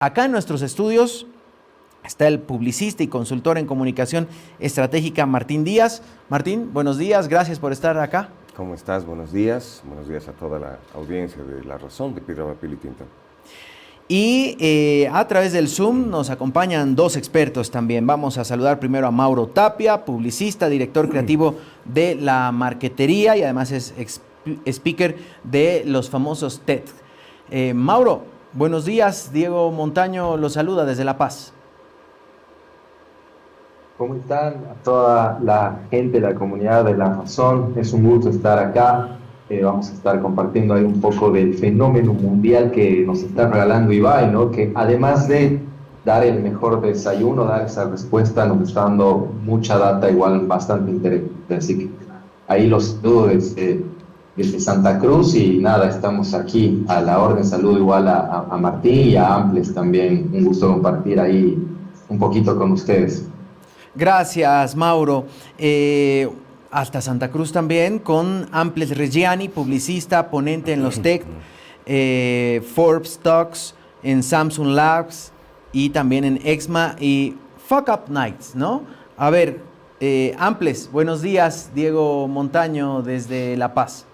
Acá en nuestros estudios está el publicista y consultor en comunicación estratégica Martín Díaz. Martín, buenos días, gracias por estar acá. ¿Cómo estás? Buenos días a toda la audiencia de La Razón de Piedra, Papel y Tinta. Y a través del Zoom nos acompañan dos expertos también. Vamos a saludar primero a Mauro Tapia, publicista, director creativo de La Marquetería y además es speaker de los famosos TED. Mauro, buenos días. Diego Montaño los saluda desde La Paz. ¿Cómo están? A toda la gente de la comunidad de La Razón, es un gusto estar acá. Vamos a estar compartiendo ahí un poco del fenómeno mundial que nos está regalando Ibai, ¿no? Que además de dar el mejor desayuno, dar esa respuesta, nos está dando mucha data igual bastante interesante. Así que ahí los saludo desde Santa Cruz y nada, estamos aquí a la orden. Saludo igual a Martín y a Amples también. Un gusto compartir ahí un poquito con ustedes. Gracias, Mauro. Hasta Santa Cruz también con Amples Reggiani, publicista, ponente en los TEC, Forbes Talks, en Samsung Labs y también en EXMA y Fuck Up Nights, ¿no? A ver, Amples, buenos días, Diego Montaño desde La Paz.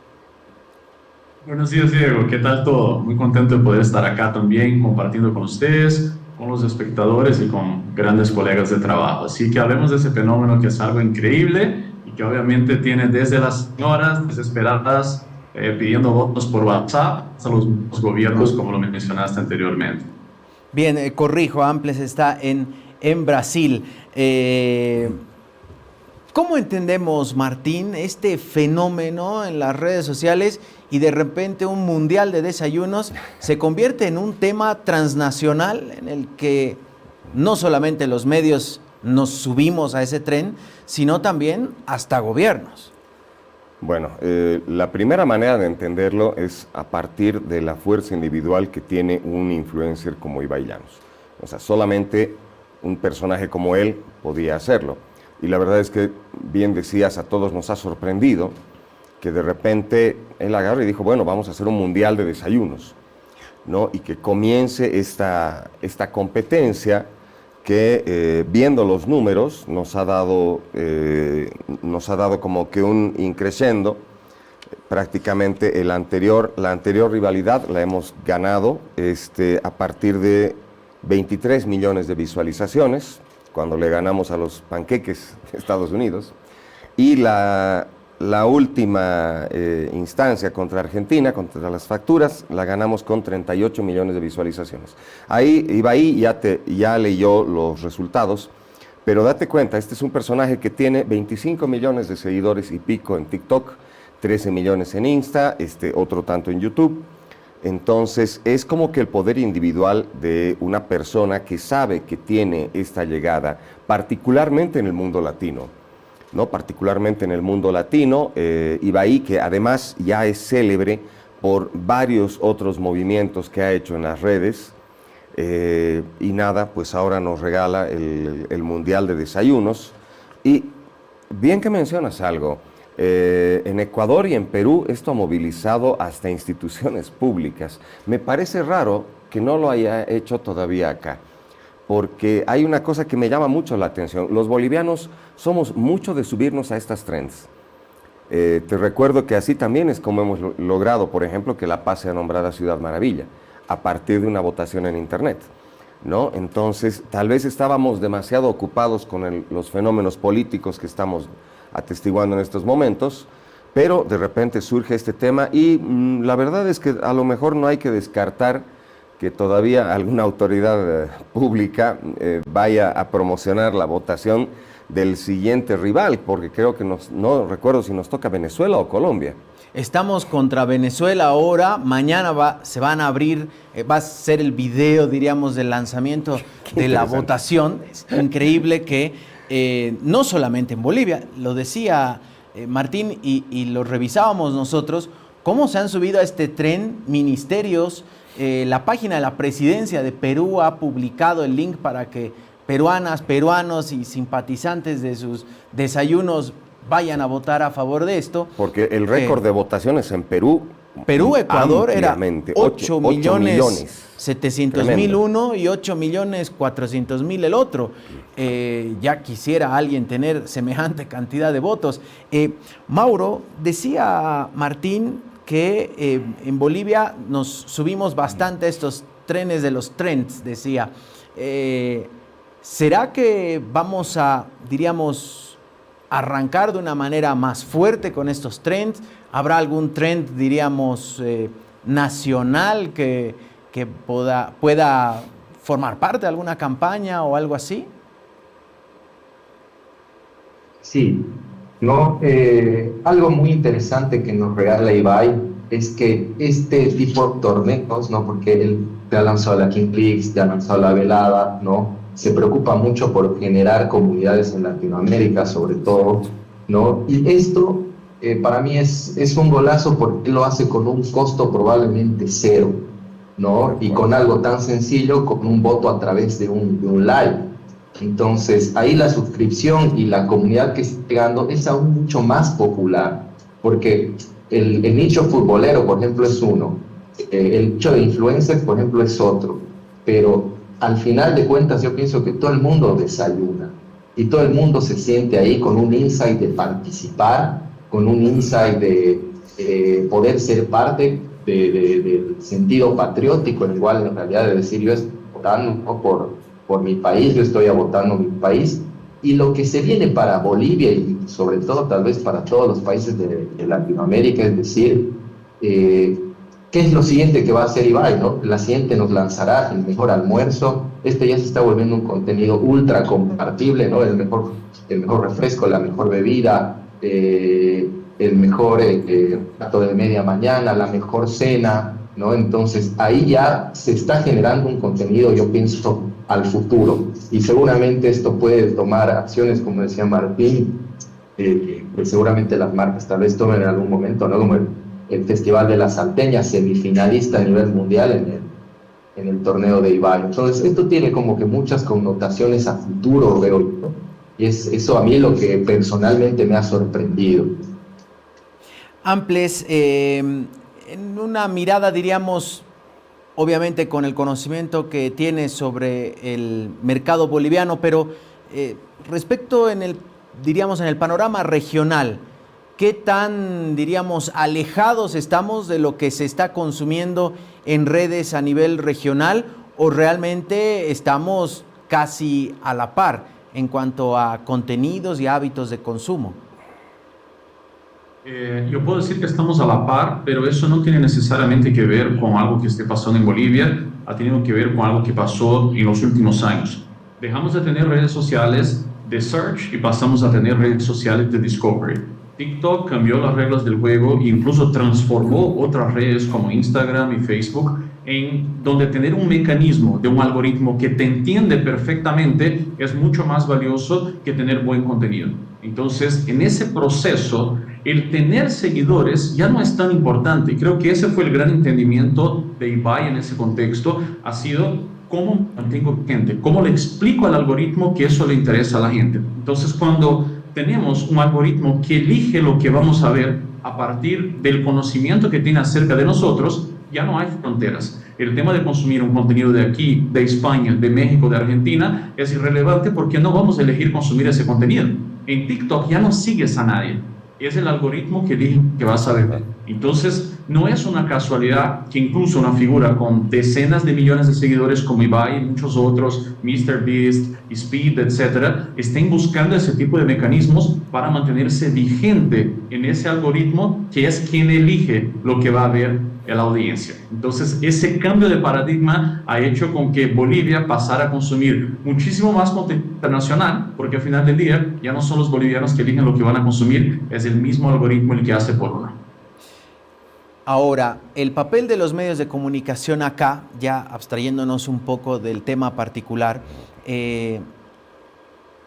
Buenos días, Diego. ¿Qué tal todo? Muy contento de poder estar acá también compartiendo con ustedes, con los espectadores y con grandes colegas de trabajo. Así que hablemos de ese fenómeno que es algo increíble y que obviamente tiene desde las señoras desesperadas pidiendo votos por WhatsApp hasta los gobiernos, como lo mencionaste anteriormente. Bien, corrijo, Amples está en Brasil. ¿Cómo entendemos, Martín, este fenómeno en las redes sociales y de repente un mundial de desayunos se convierte en un tema transnacional en el que no solamente los medios nos subimos a ese tren, sino también hasta gobiernos? Bueno, la primera manera de entenderlo es a partir de la fuerza individual que tiene un influencer como Ibai Llanos. O sea, solamente un personaje como él podía hacerlo. Y la verdad es que, bien decías, a todos nos ha sorprendido que de repente él agarró y dijo, bueno, vamos a hacer un mundial de desayunos, ¿no? Y que comience esta competencia que, viendo los números, nos ha dado como que un increciendo. Prácticamente la anterior rivalidad la hemos ganado a partir de 23 millones de visualizaciones, cuando le ganamos a los panqueques de Estados Unidos, y la última instancia contra Argentina, contra las facturas, la ganamos con 38 millones de visualizaciones. Ahí Ibai ya leyó los resultados, pero date cuenta, este es un personaje que tiene 25 millones de seguidores y pico en TikTok, 13 millones en Insta, otro tanto en YouTube. Entonces, es como que el poder individual de una persona que sabe que tiene esta llegada, particularmente en el mundo latino, ¿no? Particularmente en el mundo latino, Ibai, que además ya es célebre por varios otros movimientos que ha hecho en las redes, y nada, pues ahora nos regala el Mundial de Desayunos. Y bien que mencionas algo, en Ecuador y en Perú esto ha movilizado hasta instituciones públicas. Me parece raro que no lo haya hecho todavía acá, porque hay una cosa que me llama mucho la atención. Los bolivianos somos mucho de subirnos a estas trends. Te recuerdo que así también es como hemos logrado, por ejemplo, que La Paz sea nombrada Ciudad Maravilla, a partir de una votación en Internet, ¿no? Entonces, tal vez estábamos demasiado ocupados con los fenómenos políticos que estamos atestiguando en estos momentos, pero de repente surge este tema y la verdad es que a lo mejor no hay que descartar que todavía alguna autoridad pública vaya a promocionar la votación del siguiente rival, porque creo que no recuerdo si nos toca Venezuela o Colombia. Estamos contra Venezuela ahora, mañana se van a abrir, va a ser el video, diríamos, del lanzamiento de la votación. Es increíble que no solamente en Bolivia, lo decía Martín y lo revisábamos nosotros, cómo se han subido a este tren ministerios. La página de la presidencia de Perú ha publicado el link para que peruanas, peruanos y simpatizantes de sus desayunos vayan a votar a favor de esto. Porque el récord de votaciones en Perú Perú, Ecuador era ampliamente, 8 millones 700 mil Tremendo. uno y 8 millones 400 mil el otro. Ya quisiera alguien tener semejante cantidad de votos. Mauro, decía Martín que en Bolivia nos subimos bastante a estos trenes de los trends, decía. ¿Será que vamos a, diríamos, arrancar de una manera más fuerte con estos trends? ¿Habrá algún trend, diríamos, nacional que pueda formar parte de alguna campaña o algo así? Sí, ¿no? Algo muy interesante que nos regala Ibai es que este tipo de torneos, ¿no? Porque él te ha lanzado la King Leagues, te ha lanzado la velada, ¿no? Se preocupa mucho por generar comunidades en Latinoamérica, sobre todo, ¿no? Y esto para mí es un golazo porque él lo hace con un costo probablemente cero, ¿no? Y con algo tan sencillo como un voto a través de un live. Entonces, ahí la suscripción y la comunidad que está llegando es aún mucho más popular, porque el nicho futbolero, por ejemplo, es uno, el nicho de influencers, por ejemplo, es otro, pero al final de cuentas yo pienso que todo el mundo desayuna y todo el mundo se siente ahí con un insight de participar, con un insight de poder ser parte del sentido patriótico, en el cual en realidad de decir yo estoy votando, ¿no? por mi país, yo estoy votando mi país, y lo que se viene para Bolivia y sobre todo tal vez para todos los países de Latinoamérica, es decir, ¿qué es lo siguiente que va a hacer Ibai, ¿no? La siguiente nos lanzará el mejor almuerzo, este ya se está volviendo un contenido ultra compartible, ¿no? El mejor refresco, la mejor bebida, el mejor plato de media mañana, la mejor cena, ¿no? Entonces ahí ya se está generando un contenido, yo pienso, al futuro, y seguramente esto puede tomar acciones, como decía Martín, pues seguramente las marcas tal vez tomen en algún momento, ¿no? Como el Festival de la Salteña, semifinalista a nivel mundial en el torneo de Ibai. Entonces esto tiene como que muchas connotaciones a futuro, veo yo, ¿no? Y es eso a mí lo que personalmente me ha sorprendido. Amples, en una mirada, diríamos, obviamente con el conocimiento que tienes sobre el mercado boliviano, pero respecto diríamos, en el panorama regional, ¿qué tan, diríamos, alejados estamos de lo que se está consumiendo en redes a nivel regional o realmente estamos casi a la par en cuanto a contenidos y hábitos de consumo? Yo puedo decir que estamos a la par, pero eso no tiene necesariamente que ver con algo que esté pasando en Bolivia, ha tenido que ver con algo que pasó en los últimos años. Dejamos de tener redes sociales de search y pasamos a tener redes sociales de discovery. TikTok cambió las reglas del juego e incluso transformó otras redes como Instagram y Facebook en donde tener un mecanismo de un algoritmo que te entiende perfectamente es mucho más valioso que tener buen contenido. Entonces, en ese proceso, el tener seguidores ya no es tan importante. Y creo que ese fue el gran entendimiento de Ibai en ese contexto, ha sido cómo mantengo gente, cómo le explico al algoritmo que eso le interesa a la gente. Entonces, cuando tenemos un algoritmo que elige lo que vamos a ver a partir del conocimiento que tiene acerca de nosotros, ya no hay fronteras. El tema de consumir un contenido de aquí, de España, de México, de Argentina, es irrelevante porque no vamos a elegir consumir ese contenido. En TikTok ya no sigues a nadie. Es el algoritmo que dice que vas a ver. Entonces, no es una casualidad que incluso una figura con decenas de millones de seguidores como Ibai y muchos otros, MrBeast, Speed, etcétera, estén buscando ese tipo de mecanismos para mantenerse vigente en ese algoritmo que es quien elige lo que va a ver la audiencia. Entonces, ese cambio de paradigma ha hecho con que Bolivia pasara a consumir muchísimo más contenido internacional, porque al final del día ya no son los bolivianos que eligen lo que van a consumir, es el mismo algoritmo el que hace por uno. Ahora, el papel de los medios de comunicación acá, ya abstrayéndonos un poco del tema particular,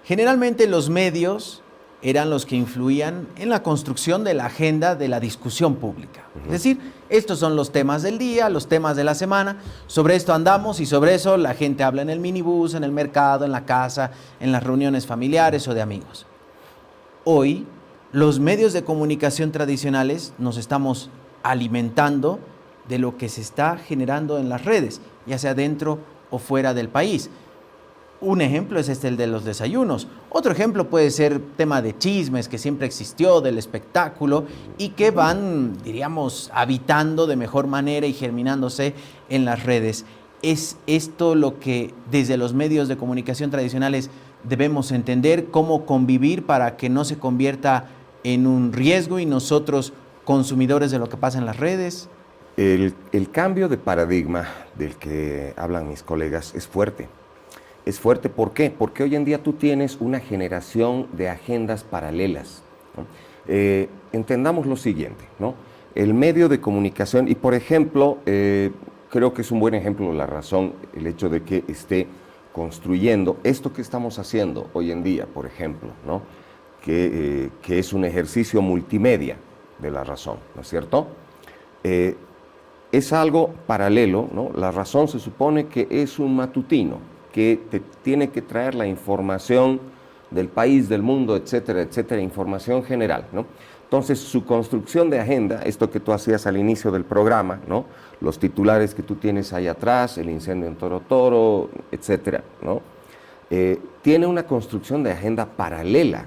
generalmente los medios eran los que influían en la construcción de la agenda de la discusión pública. Es decir, estos son los temas del día, los temas de la semana, sobre esto andamos y sobre eso la gente habla en el minibús, en el mercado, en la casa, en las reuniones familiares o de amigos. Hoy, los medios de comunicación tradicionales nos estamos alimentando de lo que se está generando en las redes, ya sea dentro o fuera del país. Un ejemplo es el de los desayunos. Otro ejemplo puede ser tema de chismes que siempre existió, del espectáculo, y que van, diríamos, habitando de mejor manera y germinándose en las redes. ¿Es esto lo que desde los medios de comunicación tradicionales debemos entender? ¿Cómo convivir para que no se convierta en un riesgo y nosotros consumidores de lo que pasa en las redes? El cambio de paradigma del que hablan mis colegas es fuerte. Es fuerte, ¿por qué? Porque hoy en día tú tienes una generación de agendas paralelas, ¿no? Entendamos lo siguiente, ¿no? El medio de comunicación, y por ejemplo, creo que es un buen ejemplo La Razón, el hecho de que esté construyendo esto que estamos haciendo hoy en día, por ejemplo, ¿no? Que es un ejercicio multimedia de La Razón, ¿no es cierto? Es algo paralelo, ¿no? La Razón se supone que es un matutino, que te tiene que traer la información del país, del mundo, etcétera, etcétera, información general, ¿no? Entonces, su construcción de agenda, esto que tú hacías al inicio del programa, ¿no? Los titulares que tú tienes ahí atrás, el incendio en Toro Toro, etcétera, ¿no? Tiene una construcción de agenda paralela,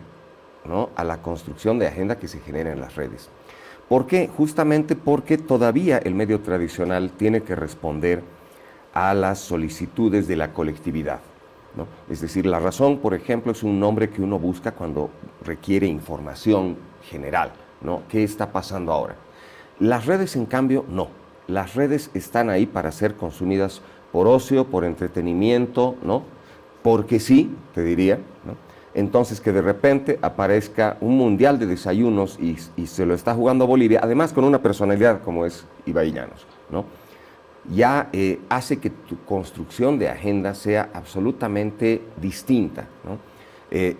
¿no? A la construcción de agenda que se genera en las redes. ¿Por qué? Justamente porque todavía el medio tradicional tiene que responder a las solicitudes de la colectividad, ¿no? Es decir, La Razón, por ejemplo, es un nombre que uno busca cuando requiere información general, ¿no? ¿Qué está pasando ahora? Las redes, en cambio, no. Las redes están ahí para ser consumidas por ocio, por entretenimiento, ¿no? Porque sí, te diría, ¿no? Entonces, que de repente aparezca un mundial de desayunos y se lo está jugando Bolivia, además con una personalidad como es Ibai Llanos, ¿no? Ya hace que tu construcción de agenda sea absolutamente distinta, ¿no?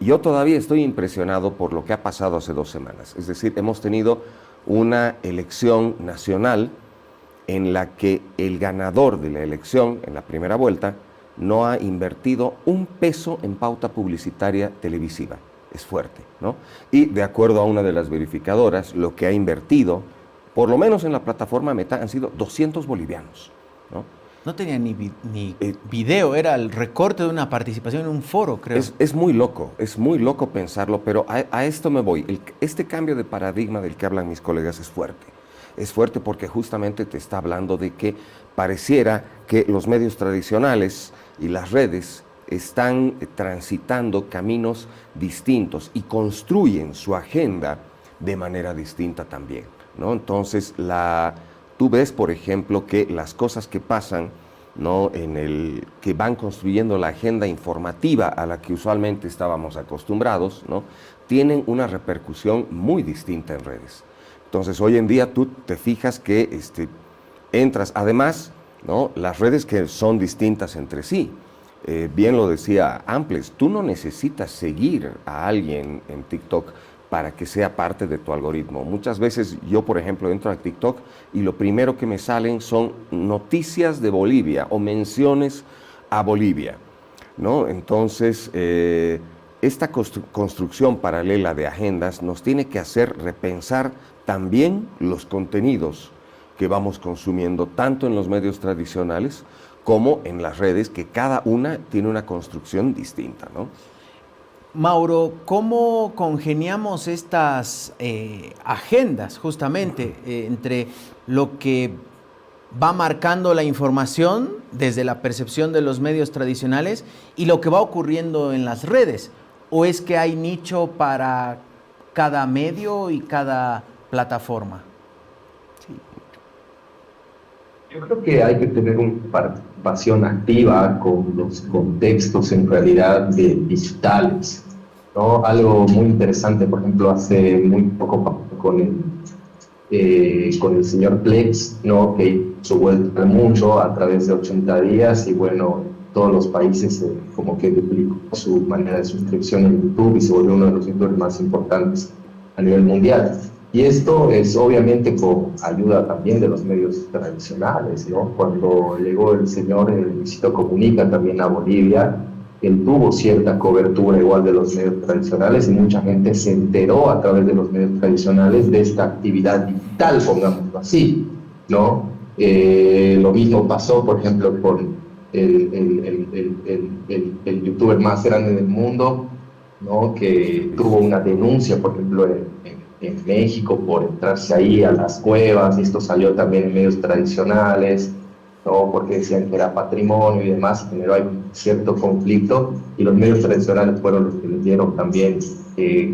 Yo todavía estoy impresionado por lo que ha pasado hace 2 semanas. Es decir, hemos tenido una elección nacional en la que el ganador de la elección, en la primera vuelta, no ha invertido un peso en pauta publicitaria televisiva. Es fuerte, ¿no? Y de acuerdo a una de las verificadoras, lo que ha invertido, por lo menos en la plataforma Meta, han sido 200 bolivianos, ¿no? No tenía ni video, era el recorte de una participación en un foro, creo. Es muy loco pensarlo, pero a esto me voy. Este cambio de paradigma del que hablan mis colegas es fuerte. Es fuerte porque justamente te está hablando de que pareciera que los medios tradicionales y las redes están transitando caminos distintos y construyen su agenda de manera distinta también, ¿no? Entonces, tú ves, por ejemplo, que las cosas que pasan, ¿no? Que van construyendo la agenda informativa a la que usualmente estábamos acostumbrados, ¿no? Tienen una repercusión muy distinta en redes. Entonces, hoy en día tú te fijas que entras, además, ¿no? Las redes que son distintas entre sí. Bien lo decía Amples, tú no necesitas seguir a alguien en TikTok para que sea parte de tu algoritmo. Muchas veces yo, por ejemplo, entro a TikTok y lo primero que me salen son noticias de Bolivia o menciones a Bolivia, ¿no? Entonces, esta construcción paralela de agendas nos tiene que hacer repensar también los contenidos que vamos consumiendo, tanto en los medios tradicionales como en las redes, que cada una tiene una construcción distinta, ¿no? Mauro, ¿cómo congeniamos estas agendas justamente entre lo que va marcando la información desde la percepción de los medios tradicionales y lo que va ocurriendo en las redes? ¿O es que hay nicho para cada medio y cada plataforma? Yo creo que hay que tener una participación activa con los contextos en realidad digitales, ¿no? Algo muy interesante, por ejemplo, hace muy poco con el señor Plex, ¿no? Que hizo su vuelta al mundo a través de 80 días y bueno, todos los países como que duplicó su manera de suscripción en YouTube y se volvió uno de los youtubers más importantes a nivel mundial. Y esto es obviamente con ayuda también de los medios tradicionales, ¿no? Cuando llegó el señor Luisito Comunica también a Bolivia, él tuvo cierta cobertura igual de los medios tradicionales y mucha gente se enteró a través de los medios tradicionales de esta actividad digital, pongámoslo así, ¿no? Lo mismo pasó, por ejemplo, con el youtuber más grande del mundo, ¿no? Que tuvo una denuncia, por ejemplo, en México por entrarse ahí a las cuevas, y esto salió también en medios tradicionales, ¿no? Porque decían que era patrimonio y demás, y generó ahí cierto conflicto, y los medios tradicionales fueron los que les dieron también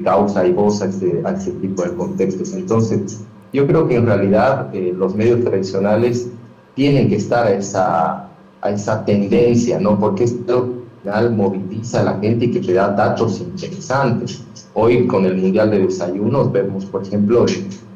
causa y voz a ese tipo de contextos. Entonces, yo creo que en realidad los medios tradicionales tienen que estar a esa tendencia, ¿no? Porque esto al final moviliza a la gente y que te da datos interesantes. Hoy con el Mundial de Desayunos vemos, por ejemplo,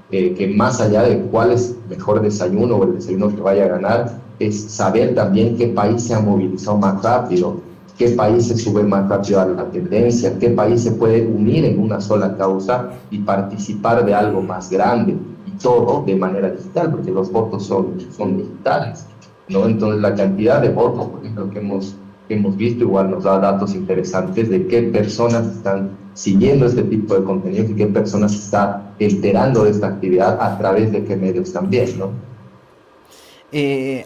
que más allá de cuál es el mejor desayuno o el desayuno que vaya a ganar, es saber también qué país se ha movilizado más rápido, qué país se sube más rápido a la tendencia, qué país se puede unir en una sola causa y participar de algo más grande, y todo de manera digital, porque los votos son digitales, ¿no? Entonces la cantidad de votos, por ejemplo, que hemos visto igual nos da datos interesantes de qué personas están siguiendo este tipo de contenido y qué personas se están enterando de esta actividad a través de qué medios también, ¿no?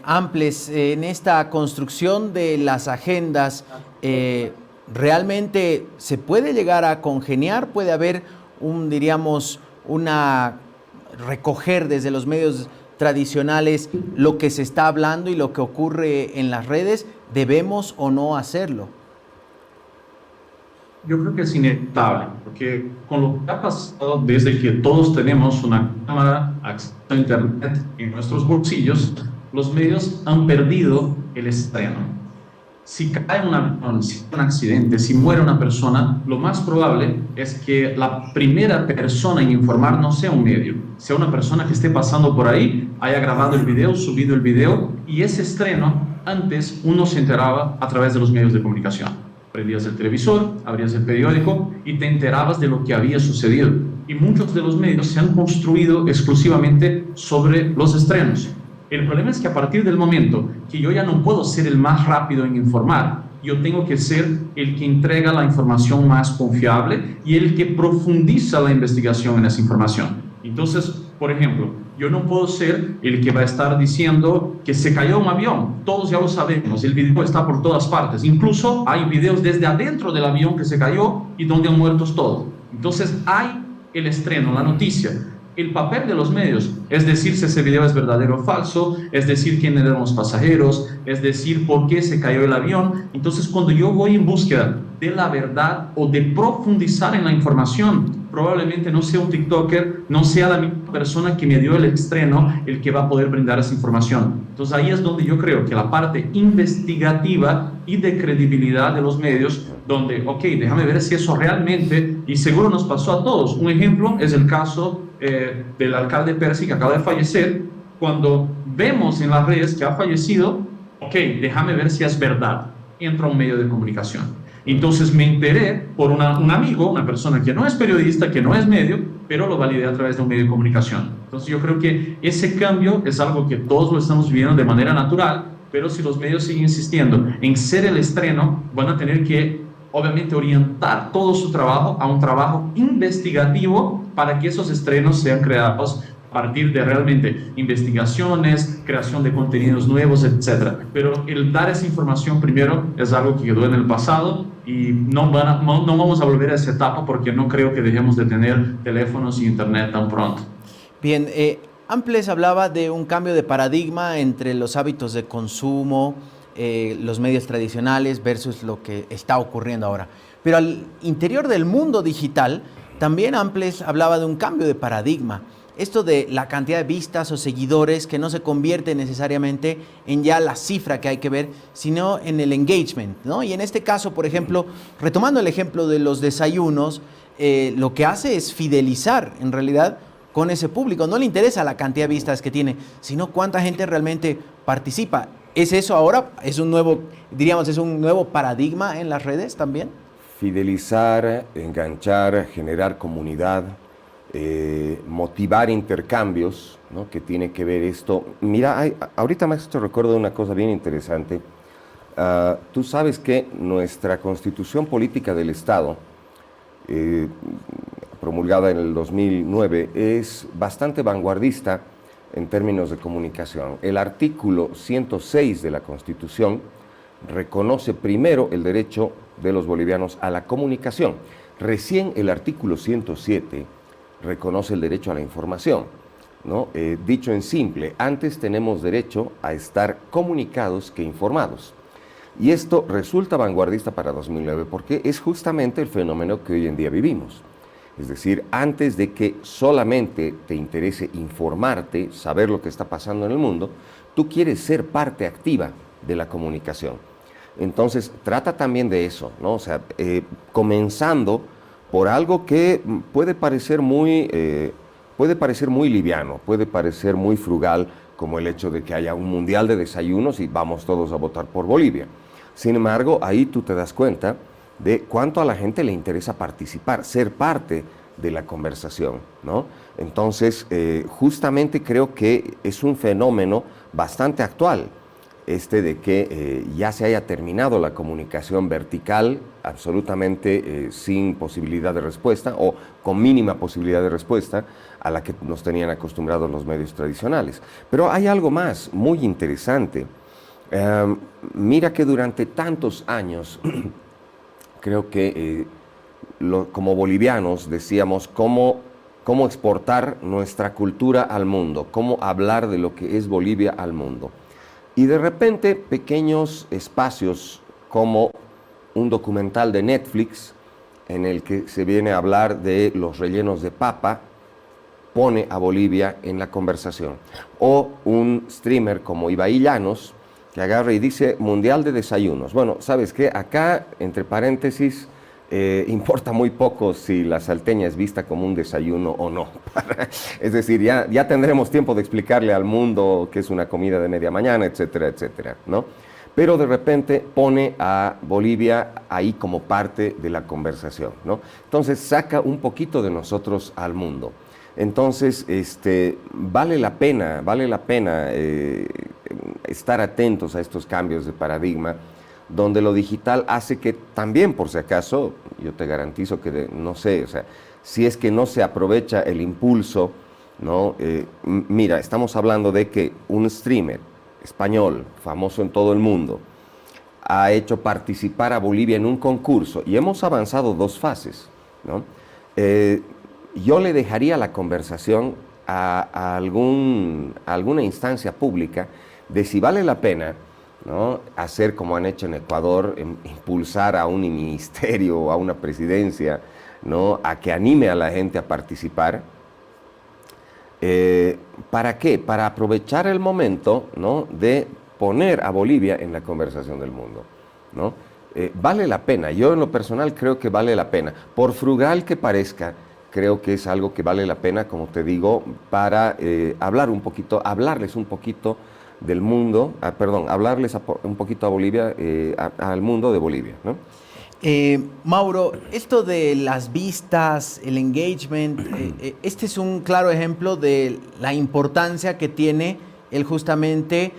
Amples, en esta construcción de las agendas, ¿realmente se puede llegar a congeniar? ¿Puede haber diríamos, recoger desde los medios tradicionales lo que se está hablando y lo que ocurre en las redes? ¿Debemos o no hacerlo? Yo creo que es inevitable, porque con lo que ha pasado desde que todos tenemos una cámara, acceso a Internet en nuestros bolsillos, los medios han perdido el estreno. Si cae un avión, si hay un accidente, si muere una persona, lo más probable es que la primera persona en informar no sea un medio, sea una persona que esté pasando por ahí, haya grabado el video, subido el video, y ese estreno antes uno se enteraba a través de los medios de comunicación. Prendías el televisor, abrías el periódico y te enterabas de lo que había sucedido. Y muchos de los medios se han construido exclusivamente sobre los estrenos. El problema es que a partir del momento que yo ya no puedo ser el más rápido en informar, yo tengo que ser el que entrega la información más confiable y el que profundiza la investigación en esa información. Entonces, por ejemplo, yo no puedo ser el que va a estar diciendo que se cayó un avión. Todos ya lo sabemos, el video está por todas partes. Incluso hay videos desde adentro del avión que se cayó y donde han muerto todos. Entonces hay el estreno, la noticia. El papel de los medios es decir si ese video es verdadero o falso, es decir quiénes eran los pasajeros, es decir por qué se cayó el avión. Entonces, cuando yo voy en búsqueda de la verdad o de profundizar en la información, probablemente no sea un TikToker, no sea la misma persona que me dio el estreno el que va a poder brindar esa información. Entonces, ahí es donde yo creo que la parte investigativa y de credibilidad de los medios, donde, ok, déjame ver si eso realmente, y seguro nos pasó a todos. Un ejemplo es el caso del alcalde Percy, que acaba de fallecer. Cuando vemos en las redes que ha fallecido, ok, déjame ver si es verdad. Entra un medio de comunicación. Entonces me enteré por un amigo, una persona que no es periodista, que no es medio, pero lo validé a través de un medio de comunicación. Entonces yo creo que ese cambio es algo que todos lo estamos viviendo de manera natural, pero si los medios siguen insistiendo en ser el estreno, van a tener que obviamente orientar todo su trabajo a un trabajo investigativo para que esos estrenos sean creados a partir de realmente investigaciones, creación de contenidos nuevos, etc. Pero el dar esa información primero es algo que quedó en el pasado y no vamos a volver a esa etapa porque no creo que dejemos de tener teléfonos y internet tan pronto. Bien, Amples hablaba de un cambio de paradigma entre los hábitos de consumo, los medios tradicionales versus lo que está ocurriendo ahora. Pero al interior del mundo digital, también Amples hablaba de un cambio de paradigma. Esto de la cantidad de vistas o seguidores que no se convierte necesariamente en ya la cifra que hay que ver, sino en el engagement, ¿no? Y en este caso, por ejemplo, retomando el ejemplo de los desayunos, lo que hace es fidelizar en realidad con ese público. No le interesa la cantidad de vistas que tiene, sino cuánta gente realmente participa. ¿Es eso ahora? ¿Es un nuevo, diríamos, es un nuevo paradigma en las redes también? Fidelizar, enganchar, generar comunidad, motivar intercambios, ¿no? Que tiene que ver esto. Mira, ahorita más te recuerdo una cosa bien interesante. Tú sabes que nuestra Constitución Política del Estado, promulgada en el 2009, es bastante vanguardista en términos de comunicación. El artículo 106 de la Constitución reconoce primero el derecho de los bolivianos a la comunicación. Recién el artículo 107 reconoce el derecho a la información, ¿no? Dicho en simple, antes tenemos derecho a estar comunicados que informados. Y esto resulta vanguardista para 2009 porque es justamente el fenómeno que hoy en día vivimos. Es decir, antes de que solamente te interese informarte, saber lo que está pasando en el mundo, tú quieres ser parte activa de la comunicación. Entonces, trata también de eso, ¿no? O sea, comenzando por algo que puede parecer muy liviano, puede parecer muy frugal, como el hecho de que haya un mundial de desayunos y vamos todos a votar por Bolivia. Sin embargo, ahí tú te das cuenta de cuánto a la gente le interesa participar, ser parte de la conversación, ¿no? Entonces, justamente creo que es un fenómeno bastante actual, de que ya se haya terminado la comunicación vertical, absolutamente sin posibilidad de respuesta o con mínima posibilidad de respuesta a la que nos tenían acostumbrados los medios tradicionales. Pero hay algo más muy interesante. Mira que durante tantos años, creo que como bolivianos decíamos cómo exportar nuestra cultura al mundo, cómo hablar de lo que es Bolivia al mundo. Y de repente pequeños espacios como un documental de Netflix en el que se viene a hablar de los rellenos de papa, pone a Bolivia en la conversación. O un streamer como Ibai Llanos, que agarra y dice Mundial de Desayunos. Bueno, ¿sabes qué? Acá, entre paréntesis, importa muy poco si la salteña es vista como un desayuno o no. Es decir, ya tendremos tiempo de explicarle al mundo qué es una comida de media mañana, etcétera, etcétera, ¿no? Pero de repente pone a Bolivia ahí como parte de la conversación, ¿no? Entonces saca un poquito de nosotros al mundo. Entonces, vale la pena estar atentos a estos cambios de paradigma, donde lo digital hace que también, por si acaso, yo te garantizo que, no sé, o sea, si es que no se aprovecha el impulso, ¿no? Mira, estamos hablando de que un streamer español, famoso en todo el mundo, ha hecho participar a Bolivia en un concurso y hemos avanzado 2 fases, ¿no? Yo le dejaría la conversación a alguna instancia pública de si vale la pena, ¿no?, hacer como han hecho en Ecuador, impulsar a un ministerio o a una presidencia, ¿no?, a que anime a la gente a participar. ¿Para qué? Para aprovechar el momento, ¿no?, de poner a Bolivia en la conversación del mundo, ¿no? Vale la pena, yo en lo personal creo que vale la pena, por frugal que parezca, creo que es algo que vale la pena, como te digo, para hablarles un poquito del mundo, hablarles un poquito a Bolivia, al mundo de Bolivia, ¿no? Mauro, esto de las vistas, el engagement, este es un claro ejemplo de la importancia que tiene el justamente,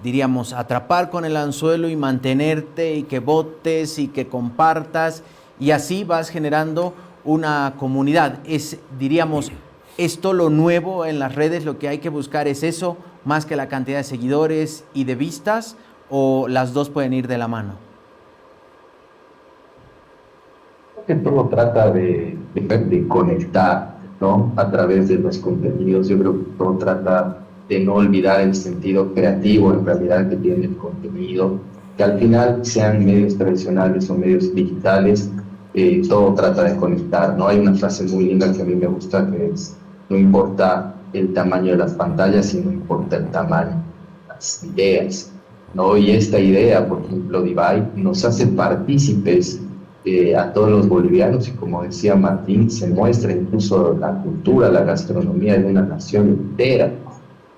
diríamos, atrapar con el anzuelo y mantenerte y que votes y que compartas y así vas generando una comunidad. Es, diríamos, esto lo nuevo en las redes, lo que hay que buscar es eso, más que la cantidad de seguidores y de vistas, o las dos pueden ir de la mano. Que todo trata de conectar, ¿no?, a través de los contenidos. Yo creo que todo trata de no olvidar el sentido creativo en realidad que tiene el contenido, que al final sean medios tradicionales o medios digitales, todo trata de conectar, ¿no? Hay una frase muy linda que a mí me gusta, que es: no importa el tamaño de las pantallas, sino importa el tamaño de las ideas, ¿no? Y esta idea, por ejemplo, de Ibai, nos hace partícipes a todos los bolivianos, y como decía Martín, se muestra incluso la cultura, la gastronomía de una nación entera.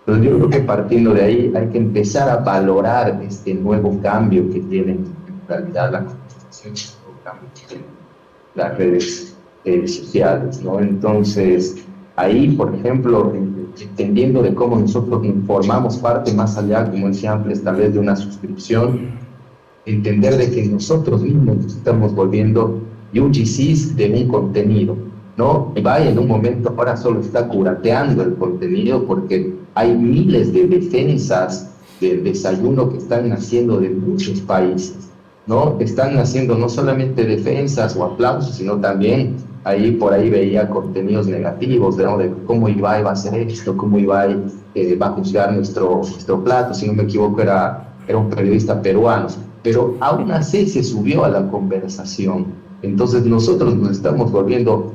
Pero yo creo que partiendo de ahí hay que empezar a valorar este nuevo cambio que tienen en realidad la conversación, el nuevo cambio que tienen las redes sociales, ¿no? Entonces, ahí, por ejemplo, entendiendo de cómo nosotros formamos parte más allá, como decía Amples, tal vez de una suscripción, entender de que nosotros mismos nos estamos volviendo UGCs de un contenido, ¿no? Ibai en un momento ahora solo está curateando el contenido porque hay miles de defensas del desayuno que están naciendo de muchos países, ¿no? Están naciendo no solamente defensas o aplausos, sino también ahí por ahí veía contenidos negativos, ¿no? De cómo Ibai va a hacer esto, cómo Ibai va a juzgar nuestro plato, si no me equivoco era un periodista peruano, pero aún así se subió a la conversación. Entonces nosotros nos estamos volviendo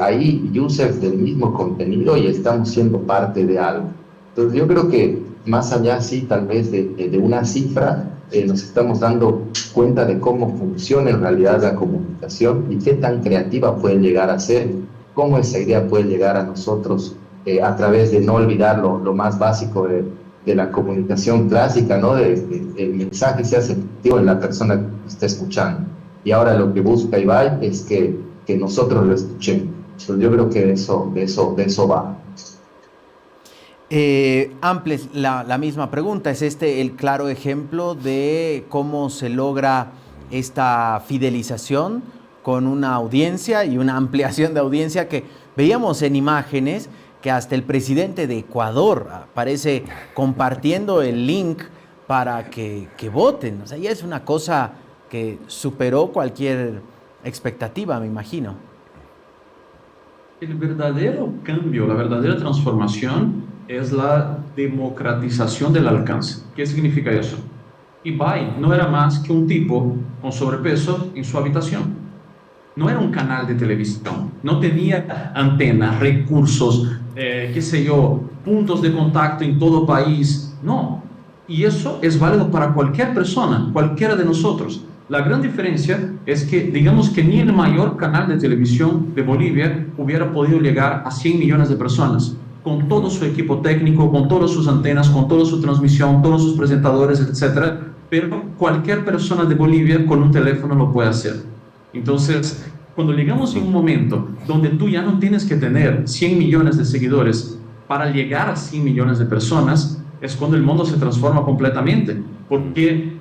ahí users del mismo contenido y estamos siendo parte de algo. Entonces yo creo que más allá sí tal vez de una cifra, nos estamos dando cuenta de cómo funciona en realidad la comunicación y qué tan creativa puede llegar a ser, cómo esa idea puede llegar a nosotros a través de no olvidar lo más básico de la comunicación clásica, ¿no? El mensaje se hace efectivo en la persona que está escuchando. Y ahora lo que busca Ibai es que nosotros lo escuchemos. Entonces yo creo que de eso va. Amples, la misma pregunta. ¿Es este el claro ejemplo de cómo se logra esta fidelización con una audiencia y una ampliación de audiencia que veíamos en imágenes que hasta el presidente de Ecuador aparece compartiendo el link para que voten? O sea, ya es una cosa que superó cualquier expectativa, me imagino. El verdadero cambio, la verdadera transformación es la democratización del alcance. ¿Qué significa eso? Ibai no era más que un tipo con sobrepeso en su habitación. No era un canal de televisión, no tenía antenas, recursos, qué sé yo, puntos de contacto en todo país. No. Y eso es válido para cualquier persona, cualquiera de nosotros. La gran diferencia es que, digamos que ni el mayor canal de televisión de Bolivia hubiera podido llegar a 100 millones de personas, con todo su equipo técnico, con todas sus antenas, con toda su transmisión, todos sus presentadores, etc. Pero cualquier persona de Bolivia con un teléfono lo puede hacer. Entonces, cuando llegamos en un momento donde tú ya no tienes que tener 100 millones de seguidores para llegar a 100 millones de personas, es cuando el mundo se transforma completamente, porque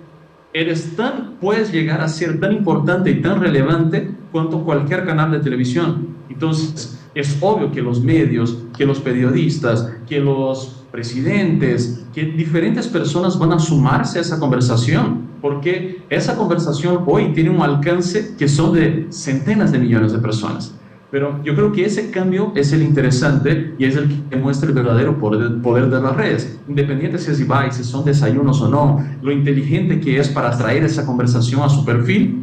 puedes llegar a ser tan importante y tan relevante cuanto cualquier canal de televisión. Entonces, es obvio que los medios, que los periodistas, que los presidentes, que diferentes personas van a sumarse a esa conversación, porque esa conversación hoy tiene un alcance que son de centenas de millones de personas. Pero yo creo que ese cambio es el interesante y es el que muestra el verdadero poder de las redes. Independiente si es Ibai, si son desayunos o no, lo inteligente que es para atraer esa conversación a su perfil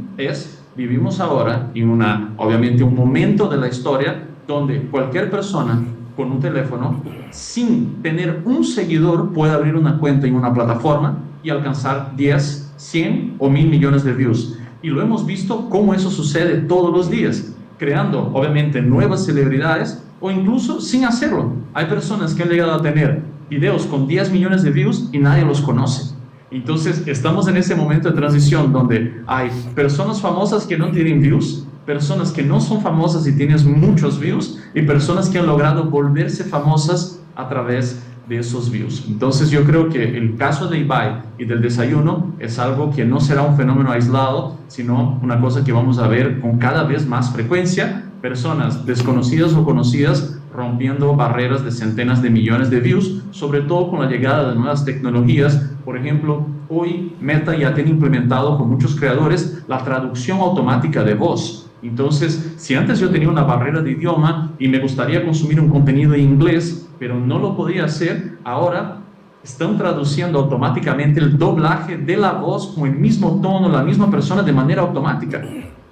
vivimos ahora en obviamente un momento de la historia donde cualquier persona con un teléfono, sin tener un seguidor, puede abrir una cuenta en una plataforma y alcanzar 10, 100 o 1000 millones de views. Y lo hemos visto cómo eso sucede todos los días, creando obviamente nuevas celebridades o incluso sin hacerlo. Hay personas que han llegado a tener videos con 10 millones de views y nadie los conoce. Entonces estamos en ese momento de transición donde hay personas famosas que no tienen views, personas que no son famosas y tienen muchos views y personas que han logrado volverse famosas a través de esos views. Entonces yo creo que el caso de Ibai y del desayuno es algo que no será un fenómeno aislado, sino una cosa que vamos a ver con cada vez más frecuencia, personas desconocidas o conocidas rompiendo barreras de centenas de millones de views, sobre todo con la llegada de nuevas tecnologías. Por ejemplo, hoy Meta ya tiene implementado con muchos creadores la traducción automática de voz. Entonces, si antes yo tenía una barrera de idioma y me gustaría consumir un contenido en inglés, pero no lo podía hacer, ahora están traduciendo automáticamente el doblaje de la voz con el mismo tono, la misma persona de manera automática,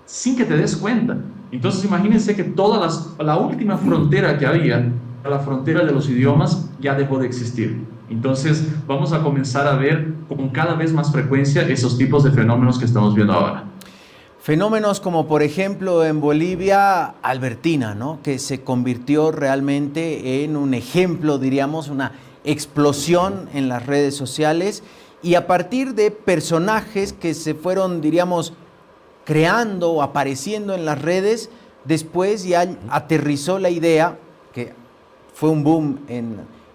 sin que te des cuenta. Entonces, imagínense que la última frontera que había, la frontera de los idiomas, ya dejó de existir. Entonces, vamos a comenzar a ver con cada vez más frecuencia esos tipos de fenómenos que estamos viendo ahora. Fenómenos como, por ejemplo, en Bolivia, Albertina, ¿no? Que se convirtió realmente en un ejemplo, diríamos, una explosión en las redes sociales, y a partir de personajes que se fueron, diríamos, creando o apareciendo en las redes, después ya aterrizó la idea, que fue un boom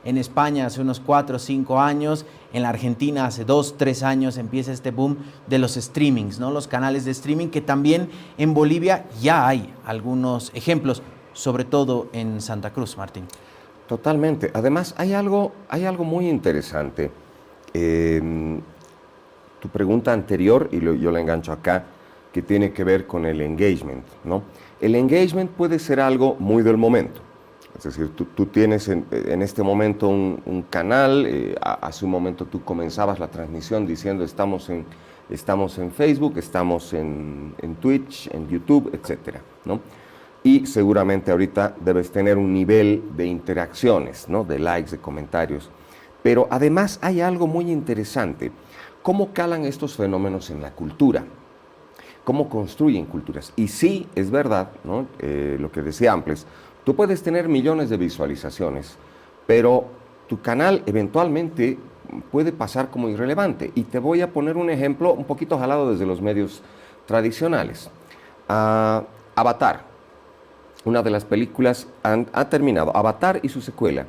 En España hace unos 4 o 5 años, en la Argentina hace 2, 3 años empieza este boom de los streamings, ¿no? Los canales de streaming, que también en Bolivia ya hay algunos ejemplos, sobre todo en Santa Cruz, Martín. Totalmente. Además, hay algo muy interesante. Tu pregunta anterior, y yo la engancho acá, que tiene que ver con el engagement, ¿no? El engagement puede ser algo muy del momento. Es decir, tú tienes en este momento un canal, hace un momento tú comenzabas la transmisión diciendo estamos en Facebook, estamos en Twitch, en YouTube, etcétera, ¿no? Y seguramente ahorita debes tener un nivel de interacciones, ¿no? De likes, de comentarios. Pero además hay algo muy interesante. ¿Cómo calan estos fenómenos en la cultura? ¿Cómo construyen culturas? Y sí, es verdad, ¿no? Lo que decía Amples, tú puedes tener millones de visualizaciones, pero tu canal eventualmente puede pasar como irrelevante. Y te voy a poner un ejemplo un poquito jalado desde los medios tradicionales. Avatar, una de las películas, ha terminado, Avatar y su secuela,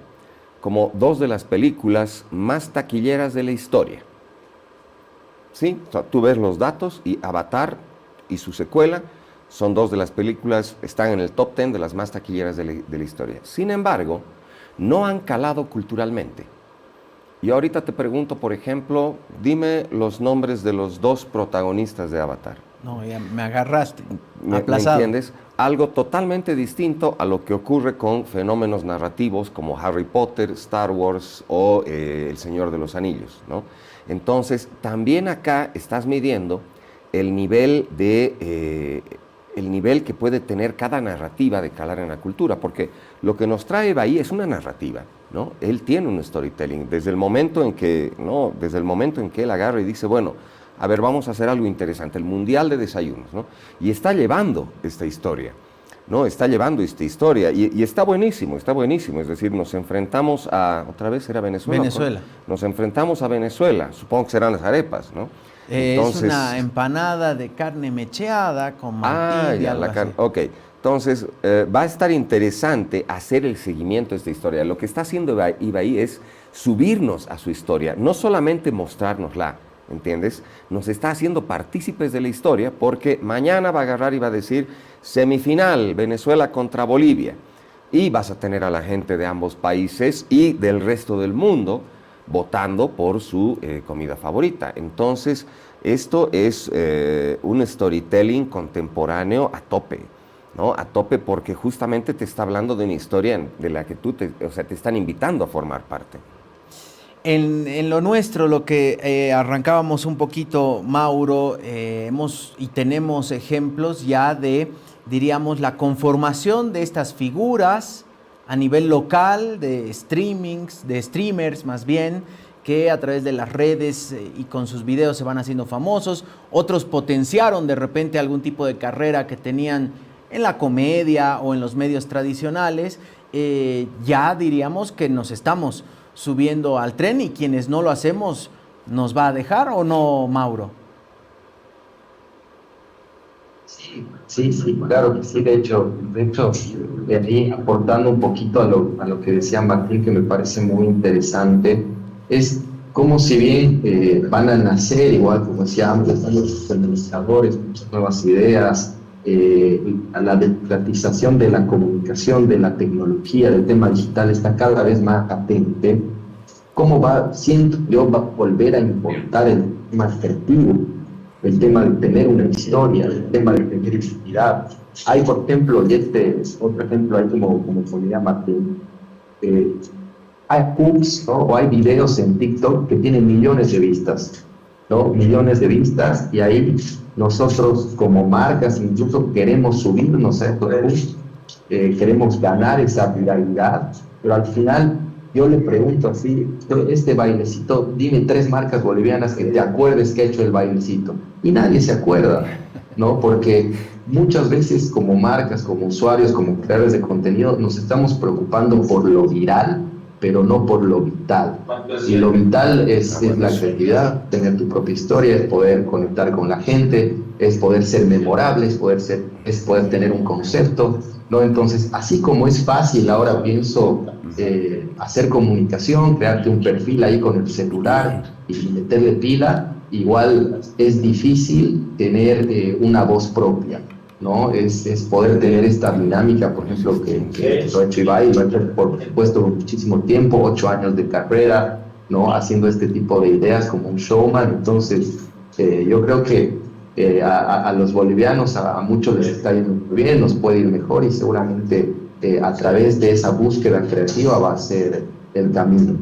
como 2 de las películas más taquilleras de la historia. ¿Sí? O sea, tú ves los datos y Avatar y su secuela son 2 de las películas, están en el top 10 de las más taquilleras de la historia. Sin embargo, no han calado culturalmente. Y ahorita te pregunto, por ejemplo, dime los nombres de los 2 protagonistas de Avatar. No, ya me agarraste. ¿Me entiendes? Algo totalmente distinto a lo que ocurre con fenómenos narrativos como Harry Potter, Star Wars o El Señor de los Anillos, ¿no? Entonces, también acá estás midiendo el nivel que puede tener cada narrativa de calar en la cultura, porque lo que nos trae Bahí es una narrativa, ¿no? Él tiene un storytelling desde el momento en que él agarra y dice, bueno, a ver, vamos a hacer algo interesante, el Mundial de Desayunos, ¿no? Y está llevando esta historia, ¿no? Está llevando esta historia y está buenísimo, es decir, nos enfrentamos a, otra vez era Venezuela. Venezuela. Nos enfrentamos a Venezuela, supongo que serán las arepas, ¿no? Entonces, es una empanada de carne mecheada con martín y algo así. Ok, entonces va a estar interesante hacer el seguimiento de esta historia. Lo que está haciendo Ibai es subirnos a su historia, no solamente mostrárnosla, ¿entiendes? Nos está haciendo partícipes de la historia porque mañana va a agarrar y va a decir semifinal, Venezuela contra Bolivia. Y vas a tener a la gente de ambos países y del resto del mundo votando por su comida favorita. Entonces, esto es un storytelling contemporáneo a tope, ¿no? A tope porque justamente te está hablando de una historia de la que te están invitando a formar parte. En lo nuestro, lo que arrancábamos un poquito, Mauro, tenemos ejemplos ya de, diríamos, la conformación de estas figuras a nivel local, de streamers más bien, que a través de las redes y con sus videos se van haciendo famosos. Otros potenciaron de repente algún tipo de carrera que tenían en la comedia o en los medios tradicionales. Ya diríamos que nos estamos subiendo al tren y quienes no lo hacemos, ¿nos va a dejar o no, Mauro? Sí, claro que sí. De hecho, de ahí aportando un poquito a lo que decía Martín, que me parece muy interesante, es como si bien van a nacer, igual como decía antes, los administradores, muchas nuevas ideas, a la democratización de la comunicación, de la tecnología, del tema digital está cada vez más patente. ¿Cómo siento yo, va a volver a importar el tema creativo? El tema de tener una historia, el tema de tener identidad. Hay, por ejemplo, otro ejemplo, hay como ponía Martín, hay hooks, ¿no? O hay videos en TikTok que tienen millones de vistas, ¿no? Millones de vistas, y ahí nosotros como marcas incluso queremos subirnos a estos hooks, queremos ganar esa viralidad, pero al final yo le pregunto así, este bailecito, dime 3 marcas bolivianas que te acuerdes que ha hecho el bailecito. Y nadie se acuerda, ¿no? Porque muchas veces como marcas, como usuarios, como creadores de contenido, nos estamos preocupando por lo viral, pero no por lo vital. Y lo vital es la creatividad, tener tu propia historia, poder conectar con la gente, es poder ser memorable, es poder tener un concepto, ¿no? Entonces, así como es fácil, ahora pienso hacer comunicación, crearte un perfil ahí con el celular y meterle pila, igual es difícil tener una voz propia, ¿no? Es poder tener esta dinámica, por ejemplo, que lo ha hecho Ibai, lo ha hecho por supuesto muchísimo tiempo, 8 años de carrera, ¿no? Haciendo este tipo de ideas como un showman. Entonces, yo creo que a los bolivianos, a muchos les está yendo muy bien, nos puede ir mejor y seguramente a través de esa búsqueda creativa va a ser el camino.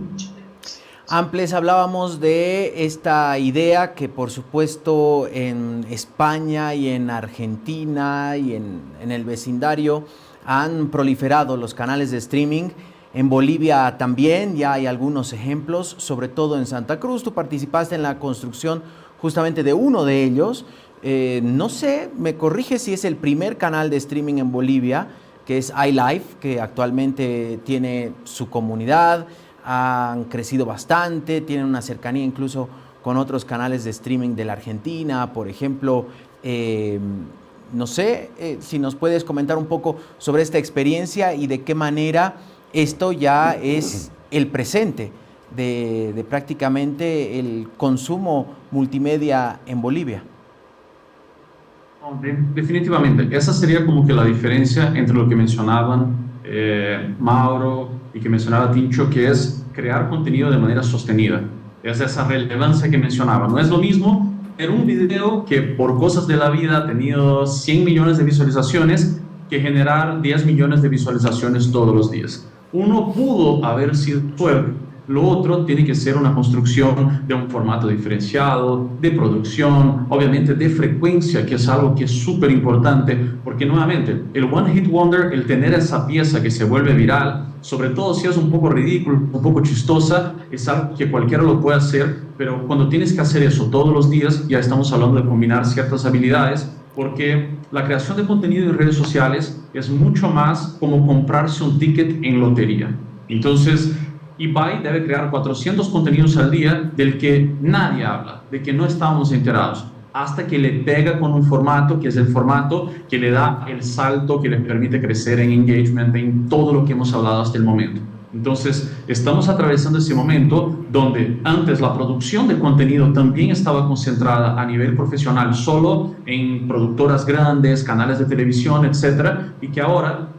Amples, hablábamos de esta idea que por supuesto en España y en Argentina y en el vecindario han proliferado los canales de streaming. En Bolivia también ya hay algunos ejemplos, sobre todo en Santa Cruz. Tú participaste en la construcción justamente de uno de ellos. No sé, me corrige si es el primer canal de streaming en Bolivia, que es iLife, que actualmente tiene su comunidad, han crecido bastante, tienen una cercanía incluso con otros canales de streaming de la Argentina, por ejemplo. No sé si nos puedes comentar un poco sobre esta experiencia y de qué manera esto ya es el presente de prácticamente el consumo multimedia en Bolivia. Definitivamente, esa sería como que la diferencia entre lo que mencionaban Mauro y que mencionaba Tincho, que es crear contenido de manera sostenida. Es esa relevancia que mencionaba. No es lo mismo ver un video que por cosas de la vida ha tenido 100 millones de visualizaciones que generar 10 millones de visualizaciones todos los días. Uno pudo haber sido suerte. Lo otro tiene que ser una construcción de un formato diferenciado, de producción, obviamente de frecuencia, que es algo que es súper importante, porque nuevamente, el One Hit Wonder, el tener esa pieza que se vuelve viral, sobre todo si es un poco ridículo, un poco chistosa, es algo que cualquiera lo puede hacer, pero cuando tienes que hacer eso todos los días, ya estamos hablando de combinar ciertas habilidades, porque la creación de contenido en redes sociales es mucho más como comprarse un ticket en lotería. Entonces, Ibai debe crear 400 contenidos al día del que nadie habla, de que no estábamos enterados, hasta que le pega con un formato que es el formato que le da el salto que le permite crecer en engagement, en todo lo que hemos hablado hasta el momento. Entonces, estamos atravesando ese momento donde antes la producción de contenido también estaba concentrada a nivel profesional solo en productoras grandes, canales de televisión, etcétera, y que ahora,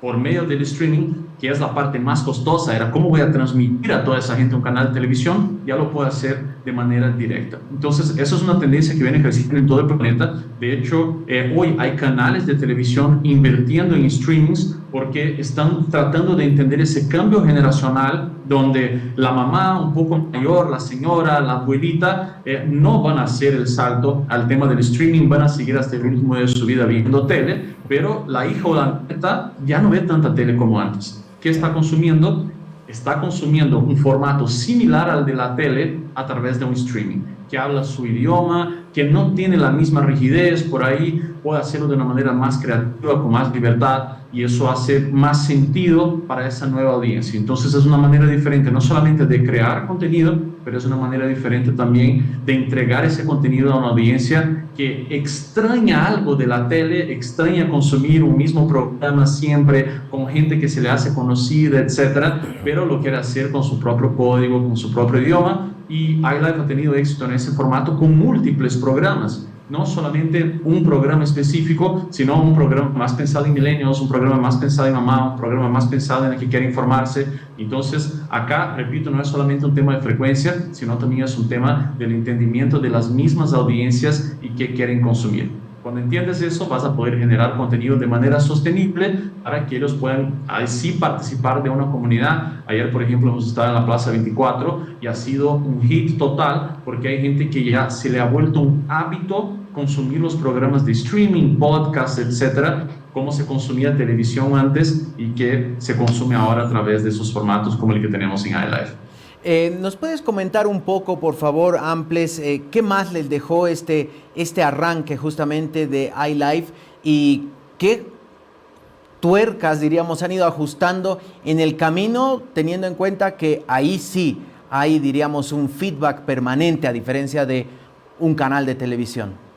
por medio del streaming, que es la parte más costosa, era cómo voy a transmitir a toda esa gente un canal de televisión, ya lo puedo hacer de manera directa. Entonces, eso es una tendencia que viene creciendo en todo el planeta. De hecho, hoy hay canales de televisión invirtiendo en streamings porque están tratando de entender ese cambio generacional donde la mamá un poco mayor, la señora, la abuelita, no van a hacer el salto al tema del streaming, van a seguir hasta el último de su vida viendo tele, pero la hija o la nieta ya no ve tanta tele como antes. ¿Qué está consumiendo? Está consumiendo un formato similar al de la tele a través de un streaming, que habla su idioma, que no tiene la misma rigidez, por ahí puede hacerlo de una manera más creativa, con más libertad, y eso hace más sentido para esa nueva audiencia. Entonces es una manera diferente, no solamente de crear contenido, pero es una manera diferente también de entregar ese contenido a una audiencia que extraña algo de la tele, extraña consumir un mismo programa siempre, con gente que se le hace conocida, etcétera, pero lo quiere hacer con su propio código, con su propio idioma, y iLife ha tenido éxito en ese formato con múltiples programas. No solamente un programa específico, sino un programa más pensado en millennials, un programa más pensado en mamá, un programa más pensado en el que quiere informarse. Entonces, acá, repito, no es solamente un tema de frecuencia, sino también es un tema del entendimiento de las mismas audiencias y qué quieren consumir. Cuando entiendes eso, vas a poder generar contenido de manera sostenible para que ellos puedan así participar de una comunidad. Ayer, por ejemplo, hemos estado en la Plaza 24 y ha sido un hit total porque hay gente que ya se le ha vuelto un hábito consumir los programas de streaming, podcast, etcétera, como se consumía televisión antes y que se consume ahora a través de esos formatos como el que tenemos en iLife. ¿Nos puedes comentar un poco, por favor, Amples, qué más les dejó este arranque justamente de iLife y qué tuercas, diríamos, han ido ajustando en el camino, teniendo en cuenta que ahí sí hay, diríamos, un feedback permanente a diferencia de un canal de televisión?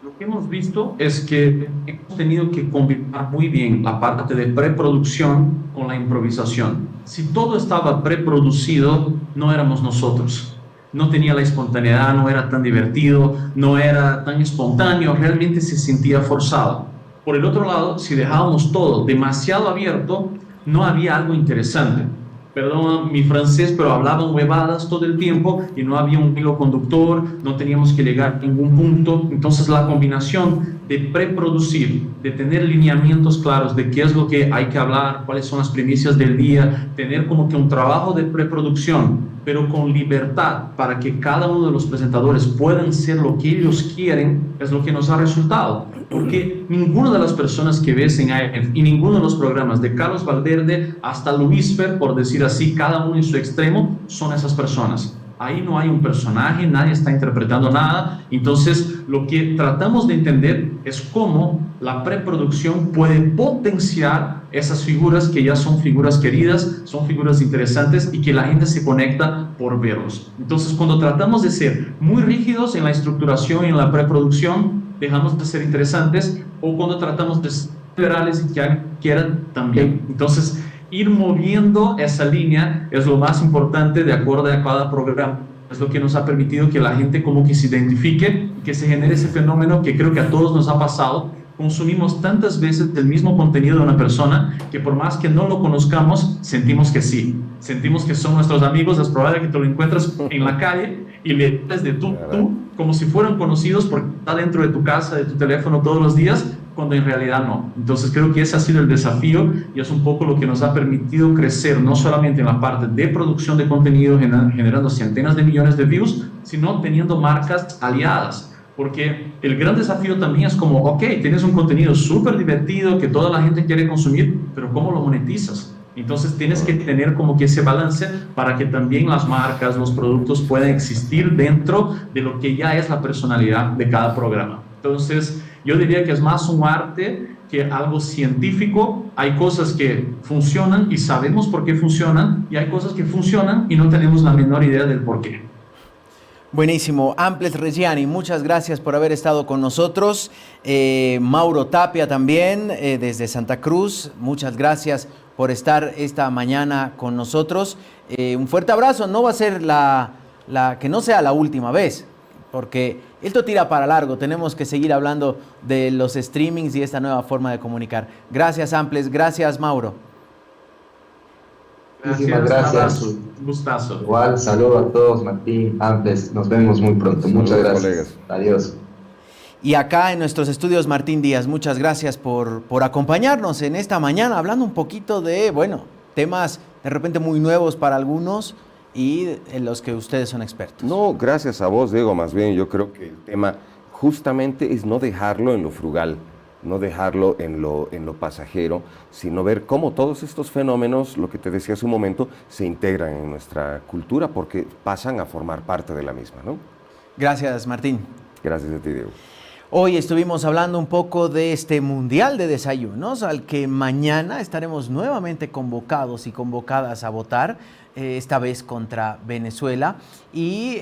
Lo que hemos visto es que hemos tenido que combinar muy bien la parte de preproducción con la improvisación. Si todo estaba preproducido, no éramos nosotros. No tenía la espontaneidad, no era tan divertido, no era tan espontáneo, realmente se sentía forzado. Por el otro lado, si dejábamos todo demasiado abierto, no había algo interesante. Perdón mi francés, pero hablaban huevadas todo el tiempo y no había un hilo conductor, no teníamos que llegar a ningún punto. Entonces la combinación de preproducir, de tener lineamientos claros de qué es lo que hay que hablar, cuáles son las primicias del día, tener como que un trabajo de preproducción, pero con libertad para que cada uno de los presentadores puedan ser lo que ellos quieren, es lo que nos ha resultado. Porque ninguna de las personas que ves en AEF y ninguno de los programas de Carlos Valverde hasta Luisfer, por decir así, cada uno en su extremo, son esas personas. Ahí no hay un personaje, nadie está interpretando nada. Entonces, lo que tratamos de entender es cómo la preproducción puede potenciar esas figuras que ya son figuras queridas, son figuras interesantes y que la gente se conecta por verlos. Entonces, cuando tratamos de ser muy rígidos en la estructuración y en la preproducción, dejamos de ser interesantes, o cuando tratamos de ser liberales y que quieran también. Entonces, ir moviendo esa línea es lo más importante de acuerdo a cada programa. Es lo que nos ha permitido que la gente como que se identifique y que se genere ese fenómeno que creo que a todos nos ha pasado. Consumimos tantas veces el mismo contenido de una persona que por más que no lo conozcamos, sentimos que sí. Sentimos que son nuestros amigos. Es probable que te lo encuentres en la calle y le hables de tú, como si fueran conocidos porque está dentro de tu casa, de tu teléfono todos los días, cuando en realidad no. Entonces creo que ese ha sido el desafío y es un poco lo que nos ha permitido crecer, no solamente en la parte de producción de contenido, generando centenas de millones de views, sino teniendo marcas aliadas. Porque el gran desafío también es como, ok, tienes un contenido súper divertido que toda la gente quiere consumir, pero ¿cómo lo monetizas? Entonces tienes que tener como que ese balance para que también las marcas, los productos puedan existir dentro de lo que ya es la personalidad de cada programa. Entonces yo diría que es más un arte que algo científico. Hay cosas que funcionan y sabemos por qué funcionan, y hay cosas que funcionan y no tenemos la menor idea del por qué. Buenísimo. Amples Reggiani, muchas gracias por haber estado con nosotros. Mauro Tapia también, desde Santa Cruz, muchas gracias por estar esta mañana con nosotros. Un fuerte abrazo. No va a ser que no sea la última vez, porque esto tira para largo. Tenemos que seguir hablando de los streamings y esta nueva forma de comunicar. Gracias, Amples. Gracias, Mauro. Muchísimas gracias. Un gustazo. Igual, saludo a todos, Martín, Amples. Nos vemos muy pronto. Muchas gracias. Colegas. Adiós. Y acá en nuestros estudios, Martín Díaz, muchas gracias por acompañarnos en esta mañana, hablando un poquito de, temas de repente muy nuevos para algunos y en los que ustedes son expertos. No, gracias a vos, Diego. Más bien, yo creo que el tema justamente es no dejarlo en lo frugal, no dejarlo en lo pasajero, sino ver cómo todos estos fenómenos, lo que te decía hace un momento, se integran en nuestra cultura porque pasan a formar parte de la misma, ¿no? Gracias, Martín. Gracias a ti, Diego. Hoy estuvimos hablando un poco de este Mundial de Desayunos, al que mañana estaremos nuevamente convocados y convocadas a votar, esta vez contra Venezuela, y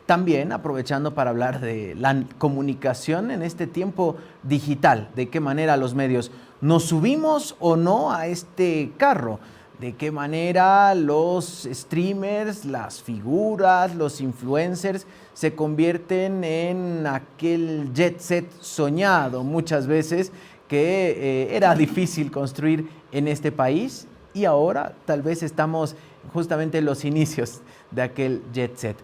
también aprovechando para hablar de la comunicación en este tiempo digital, de qué manera los medios nos subimos o no a este carro, de qué manera los streamers, las figuras, los influencers se convierten en aquel jet set soñado muchas veces que era difícil construir en este país, y ahora tal vez estamos justamente en los inicios de aquel jet set.